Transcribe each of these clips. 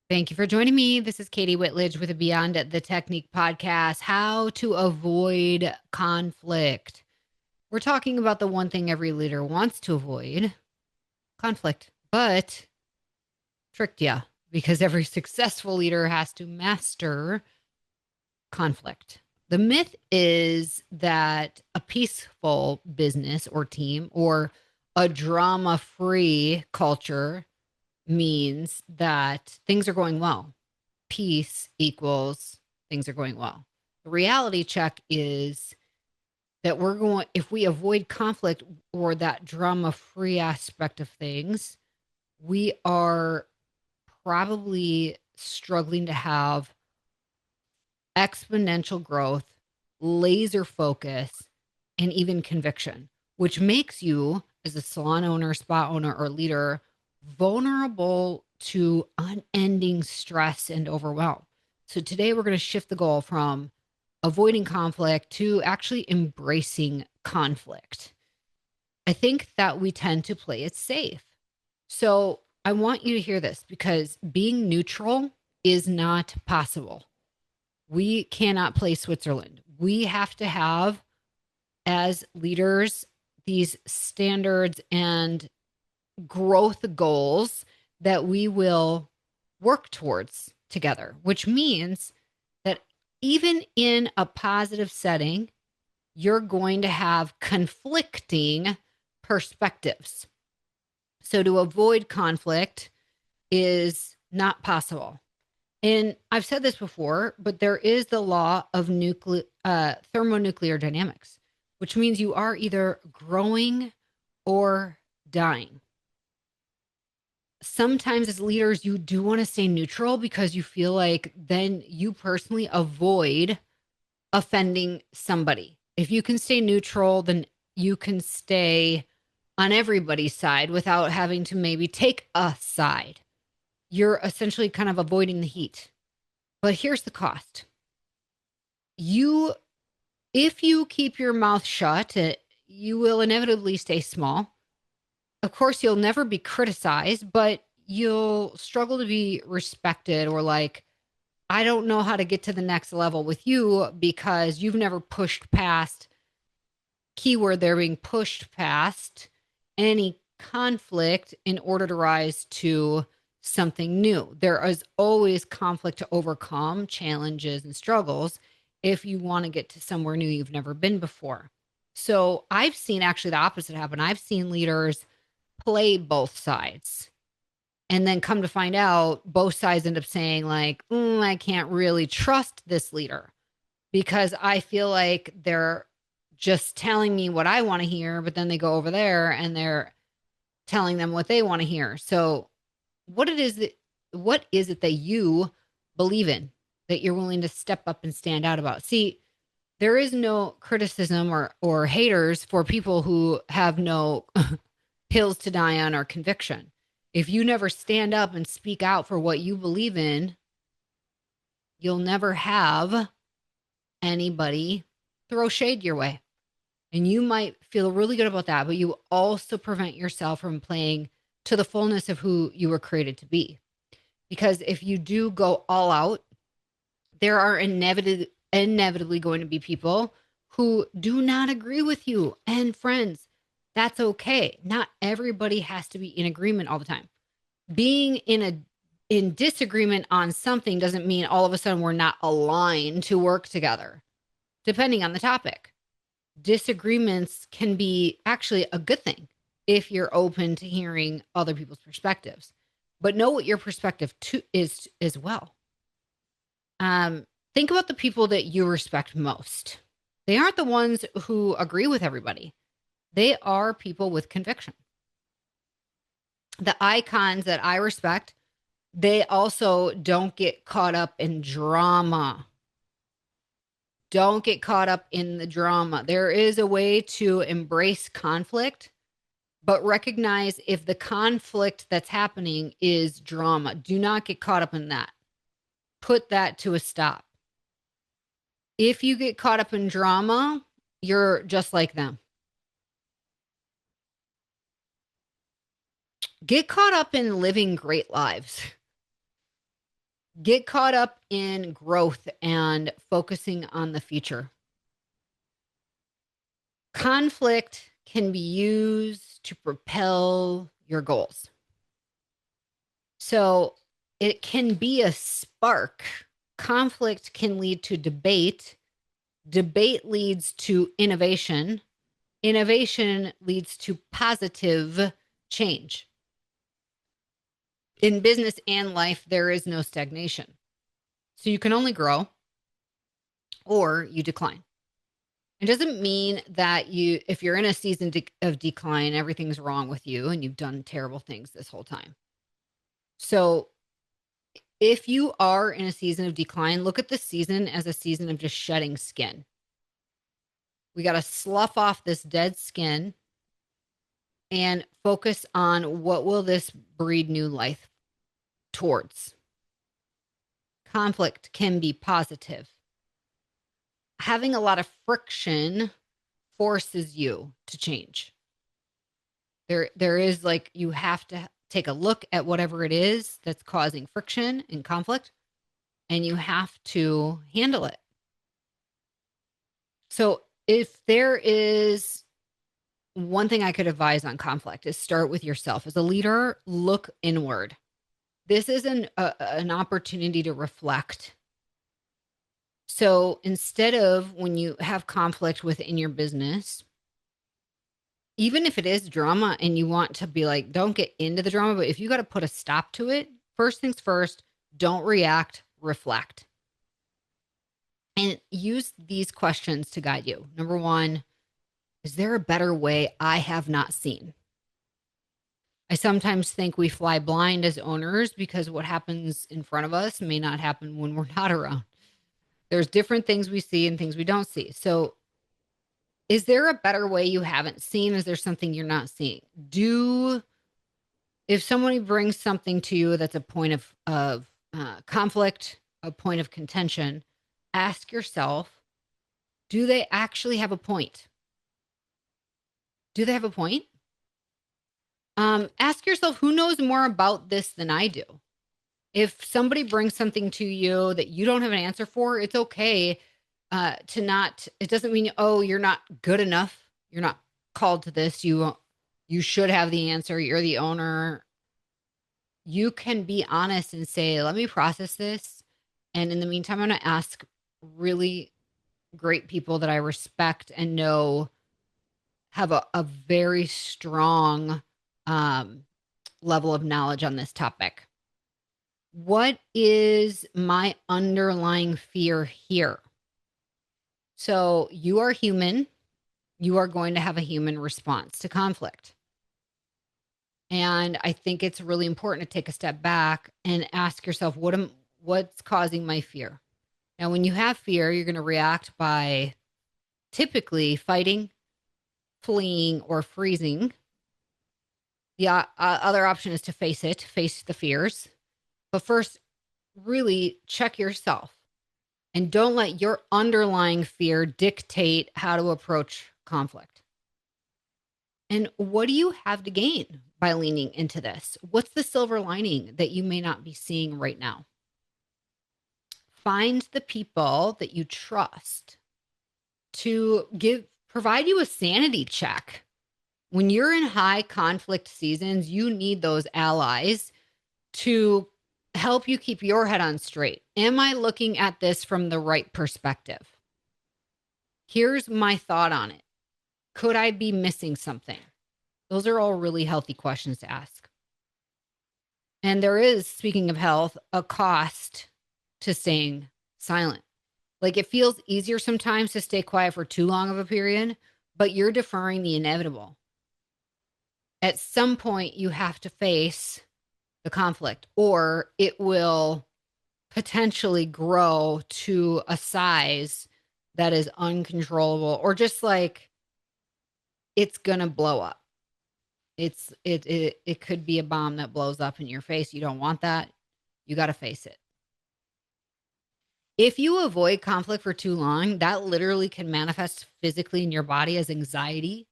Thank you for joining me. This is Kati Whitledge with a Beyond the Technique podcast, how to avoid conflict. We're talking about the one thing every leader wants to avoid, conflict, but tricked ya because every successful leader has to master conflict. The myth is that a peaceful business or team or a drama-free culture means that things are going well. Peace equals things are going well. The reality check is that if we avoid conflict or that drama free aspect of things, we are probably struggling to have exponential growth, laser focus, and even conviction, which makes you, as a salon owner, spa owner, or leader, vulnerable to unending stress and overwhelm. So today we're going to shift the goal from avoiding conflict to actually embracing conflict. I think that we tend to play it safe. So I want you to hear this because being neutral is not possible. We cannot play Switzerland. We have to have, as leaders, these standards and growth goals that we will work towards together, which means that even in a positive setting, you're going to have conflicting perspectives. So to avoid conflict is not possible. And I've said this before, but there is the law of thermonuclear dynamics, which means you are either growing or dying. Sometimes as leaders, you do want to stay neutral because you feel like then you personally avoid offending somebody. If you can stay neutral, then you can stay on everybody's side without having to maybe take a side. You're essentially kind of avoiding the heat. But here's the cost. If you keep your mouth shut, you will inevitably stay small. Of course, you'll never be criticized, but you'll struggle to be respected or like, I don't know how to get to the next level with you because you've never pushed past, keyword there being pushed past any conflict in order to rise to something new. There is always conflict to overcome, challenges and struggles if you want to get to somewhere new you've never been before. So I've seen actually the opposite happen. I've seen leaders play both sides and then come to find out both sides end up saying like, I can't really trust this leader because I feel like they're just telling me what I want to hear, but then they go over there and they're telling them what they want to hear. So what is it that you believe in that you're willing to step up and stand out about? See, there is no criticism or haters for people who have no hills to die on or conviction. If you never stand up and speak out for what you believe in, you'll never have anybody throw shade your way. And you might feel really good about that, but you also prevent yourself from playing to the fullness of who you were created to be. Because if you do go all out, there are inevitably going to be people who do not agree with you. And friends, that's okay. Not everybody has to be in agreement all the time. Being in disagreement on something doesn't mean all of a sudden we're not aligned to work together, depending on the topic. Disagreements can be actually a good thing if you're open to hearing other people's perspectives, but know what your perspective is as well. Think about the people that you respect most. They aren't the ones who agree with everybody. They are people with conviction. The icons that I respect, they also don't get caught up in drama. Don't get caught up in the drama. There is a way to embrace conflict, but recognize if the conflict that's happening is drama. Do not get caught up in that. Put that to a stop. If you get caught up in drama, you're just like them. Get caught up in living great lives. Get caught up in growth and focusing on the future. Conflict can be used to propel your goals. So it can be a spark. Conflict can lead to debate. Debate leads to innovation. Innovation leads to positive change. In business and life, there is no stagnation. So you can only grow or you decline. It doesn't mean that if you're in a season of decline, everything's wrong with you and you've done terrible things this whole time. So if you are in a season of decline, look at the season as a season of just shedding skin. We got to slough off this dead skin and focus on what will this breed new life towards. Conflict can be positive. Having a lot of friction forces you to change. There is like, you have to take a look at whatever it is that's causing friction and conflict, and you have to handle it. So if there is one thing I could advise on conflict, is start with yourself. As a leader, look inward. This is an opportunity to reflect. So instead of when you have conflict within your business, even if it is drama and you want to be like, don't get into the drama, but if you got to put a stop to it, first things first, don't react, reflect. And use these questions to guide you. Number one, is there a better way I have not seen? I sometimes think we fly blind as owners because what happens in front of us may not happen when we're not around. There's different things we see and things we don't see. So is there a better way you haven't seen? Is there something you're not seeing? If somebody brings something to you that's a point of conflict, a point of contention, ask yourself, do they actually have a point? Do they have a point? Ask yourself, who knows more about this than I do? If somebody brings something to you that you don't have an answer for, it's okay to not. It doesn't mean, oh, you're not good enough. You're not called to this. You should have the answer. You're the owner. You can be honest and say, let me process this. And in the meantime, I'm going to ask really great people that I respect and know have a very strong level of knowledge on this topic. What is my underlying fear here? So you are human. You are going to have a human response to conflict. And I think it's really important to take a step back and ask yourself, what's causing my fear? Now, when you have fear, you're going to react by typically fighting, fleeing, or freezing. The other option is to face the fears. But first, really check yourself and don't let your underlying fear dictate how to approach conflict. And what do you have to gain by leaning into this? What's the silver lining that you may not be seeing right now? Find the people that you trust to provide you a sanity check. When you're in high conflict seasons, you need those allies to help you keep your head on straight. Am I looking at this from the right perspective? Here's my thought on it. Could I be missing something? Those are all really healthy questions to ask. And there is, speaking of health, a cost to staying silent. Like, it feels easier sometimes to stay quiet for too long of a period, but you're deferring the inevitable. At some point, you have to face the conflict, or it will potentially grow to a size that is uncontrollable, or just like it's gonna blow up. It could be a bomb that blows up in your face. You don't want that. You got to face it. If you avoid conflict for too long, that literally can manifest physically in your body as anxiety,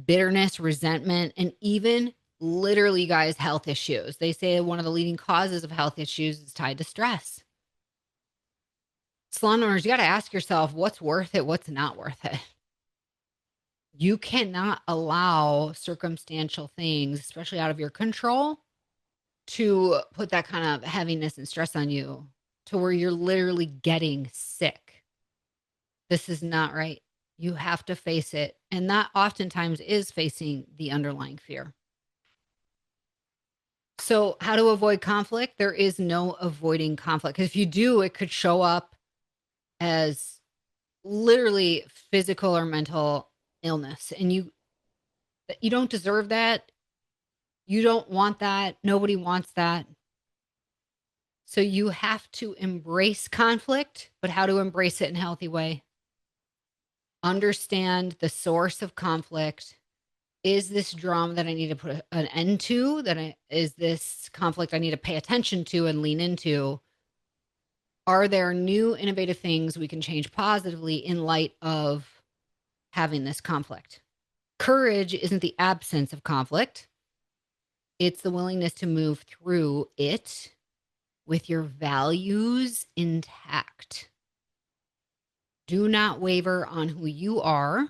bitterness, resentment, and even literally, guys, health issues. They say one of the leading causes of health issues is tied to stress. Salon owners, you got to ask yourself what's worth it, what's not worth it. You cannot allow circumstantial things, especially out of your control, to put that kind of heaviness and stress on you to where you're literally getting sick. This is not right. You have to face it. And that oftentimes is facing the underlying fear. So, how to avoid conflict? There is no avoiding conflict. Because if you do, it could show up as literally physical or mental illness. And you don't deserve that. You don't want that. Nobody wants that. So you have to embrace conflict, but how to embrace it in a healthy way. Understand the source of conflict. Is this drama that I need to put an end to? Is this conflict I need to pay attention to and lean into? Are there new innovative things we can change positively in light of having this conflict? Courage isn't the absence of conflict. It's the willingness to move through it with your values intact. Do not waver on who you are,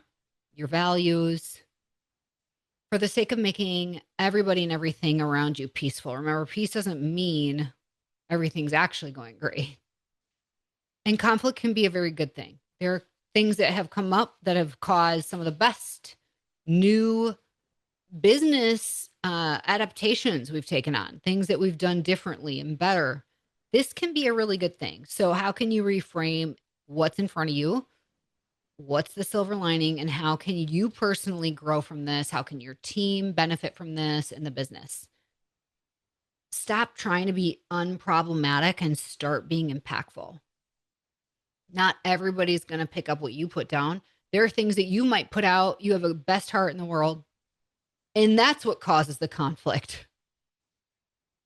your values, for the sake of making everybody and everything around you peaceful. Remember, peace doesn't mean everything's actually going great. And conflict can be a very good thing. There are things that have come up that have caused some of the best new business adaptations we've taken on, things that we've done differently and better. This can be a really good thing. So how can you reframe what's in front of you? What's the silver lining? And how can you personally grow from this? How can your team benefit from this in the business? Stop trying to be unproblematic and start being impactful. Not everybody's going to pick up what you put down. There are things that you might put out. You have a best heart in the world. And that's what causes the conflict.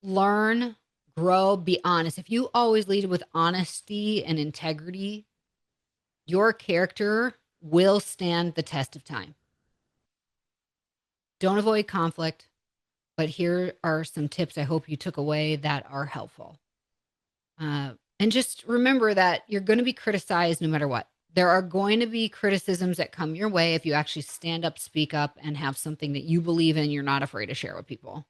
Learn, grow, be honest. If you always lead with honesty and integrity, your character will stand the test of time. Don't avoid conflict, but here are some tips I hope you took away that are helpful. And just remember that you're going to be criticized no matter what. There are going to be criticisms that come your way if you actually stand up, speak up, and have something that you believe in, you're not afraid to share with people.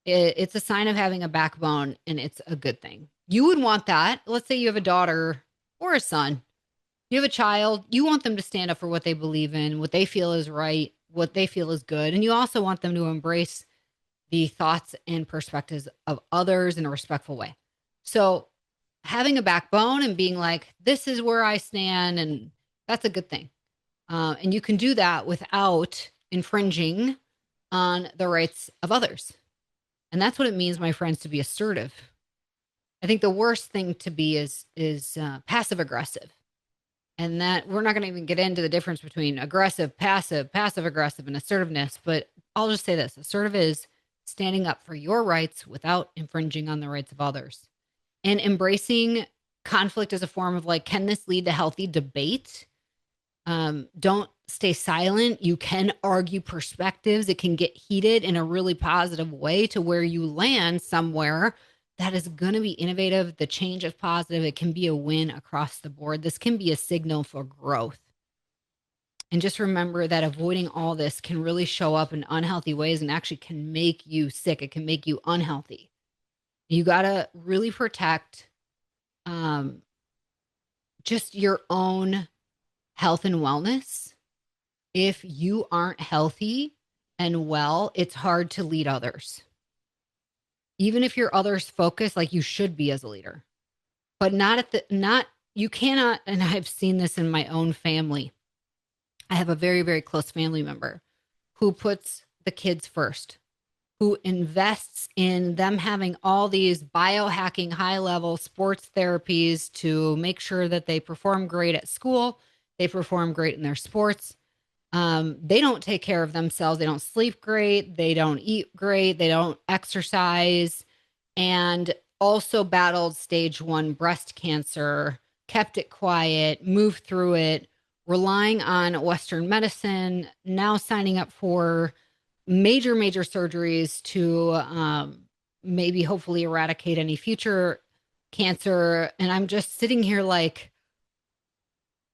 It's a sign of having a backbone, and it's a good thing. You would want that. Let's say you have a daughter or a son. You have a child. You want them to stand up for what they believe in, what they feel is right, what they feel is good. And you also want them to embrace the thoughts and perspectives of others in a respectful way. So having a backbone and being like, this is where I stand, and that's a good thing. And you can do that without infringing on the rights of others. And that's what it means, my friends, to be assertive. I think the worst thing to be is passive aggressive. And that we're not going to even get into the difference between aggressive, passive aggressive, and assertiveness. But I'll just say this: assertive is standing up for your rights without infringing on the rights of others. And embracing conflict as a form of like, can this lead to healthy debate? Don't stay silent. You can argue perspectives. It can get heated in a really positive way to where you land somewhere that is going to be innovative. The change is positive. It can be a win across the board. This can be a signal for growth. And just remember that avoiding all this can really show up in unhealthy ways and actually can make you sick. It can make you unhealthy. You got to really protect just your own health and wellness. If you aren't healthy and well, it's hard to lead others. Even if you're others focused, like you should be as a leader, but you cannot. And I've seen this in my own family. I have a very, very close family member who puts the kids first, who invests in them having all these biohacking high level sports therapies to make sure that they perform great at school. They perform great in their sports. They don't take care of themselves. They don't sleep great. They don't eat great. They don't exercise, and also battled stage 1 breast cancer, kept it quiet, moved through it, relying on Western medicine, now signing up for major, major surgeries to maybe hopefully eradicate any future cancer. And I'm just sitting here like,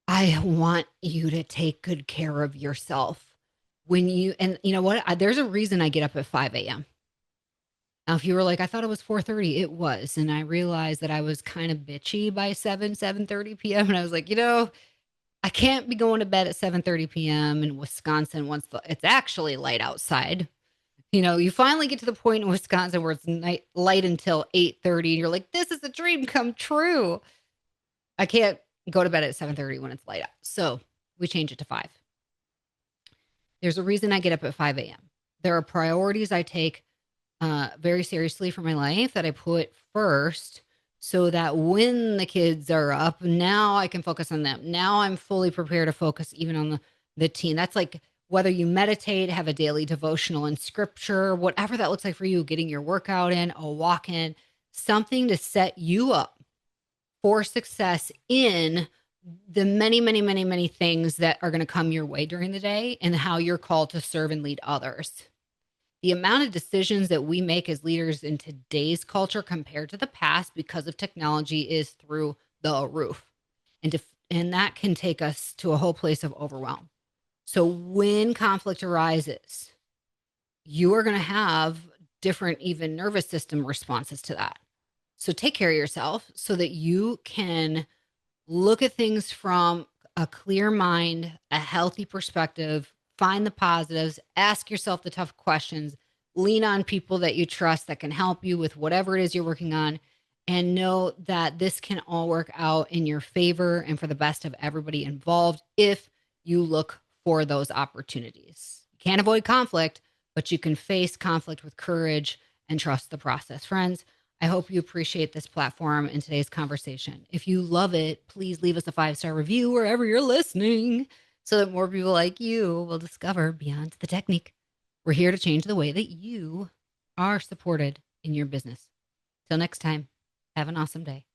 I want you to take good care of yourself and you know what? There's a reason I get up at 5 a.m. Now, if you were like, I thought it was 4:30, it was. And I realized that I was kind of bitchy by 7:30 p.m. And I was like, I can't be going to bed at 7:30 p.m. in Wisconsin once it's actually light outside. You finally get to the point in Wisconsin where it's light until 8:30 and you're like, this is a dream come true. I can't go to bed at 7:30 when it's light out. So we change it to 5. There's a reason I get up at 5 a.m. There are priorities I take very seriously for my life that I put first so that when the kids are up, now I can focus on them. Now I'm fully prepared to focus even on the teen. That's like whether you meditate, have a daily devotional in scripture, whatever that looks like for you, getting your workout in, a walk in, something to set you up for success in the many, many, many, many things that are going to come your way during the day and how you're called to serve and lead others. The amount of decisions that we make as leaders in today's culture compared to the past because of technology is through the roof. And that can take us to a whole place of overwhelm. So when conflict arises, you are going to have different, even nervous system responses to that. So take care of yourself so that you can look at things from a clear mind, a healthy perspective, find the positives, ask yourself the tough questions, lean on people that you trust that can help you with whatever it is you're working on, and know that this can all work out in your favor and for the best of everybody involved if you look for those opportunities. You can't avoid conflict, but you can face conflict with courage and trust the process. Friends, I hope you appreciate this platform in today's conversation. If you love it, please leave us a 5-star review wherever you're listening so that more people like you will discover Beyond the Technique. We're here to change the way that you are supported in your business. Till next time, have an awesome day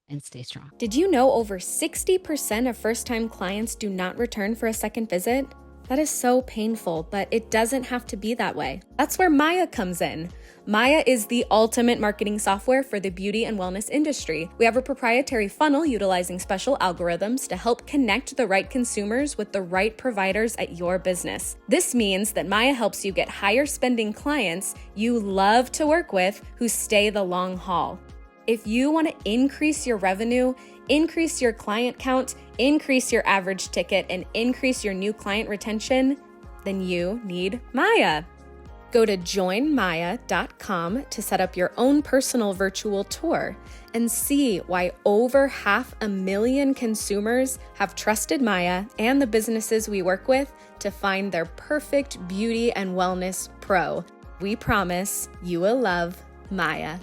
and stay strong. Did you know over 60% of first-time clients do not return for a second visit? That is so painful, but it doesn't have to be that way. That's where Maya comes in. Maya is the ultimate marketing software for the beauty and wellness industry. We have a proprietary funnel utilizing special algorithms to help connect the right consumers with the right providers at your business. This means that Maya helps you get higher spending clients you love to work with who stay the long haul. If you want to increase your revenue, increase your client count, increase your average ticket, and increase your new client retention, then you need Maya. Go to joinmaya.com to set up your own personal virtual tour and see why over 500,000 consumers have trusted Maya and the businesses we work with to find their perfect beauty and wellness pro. We promise you will love Maya.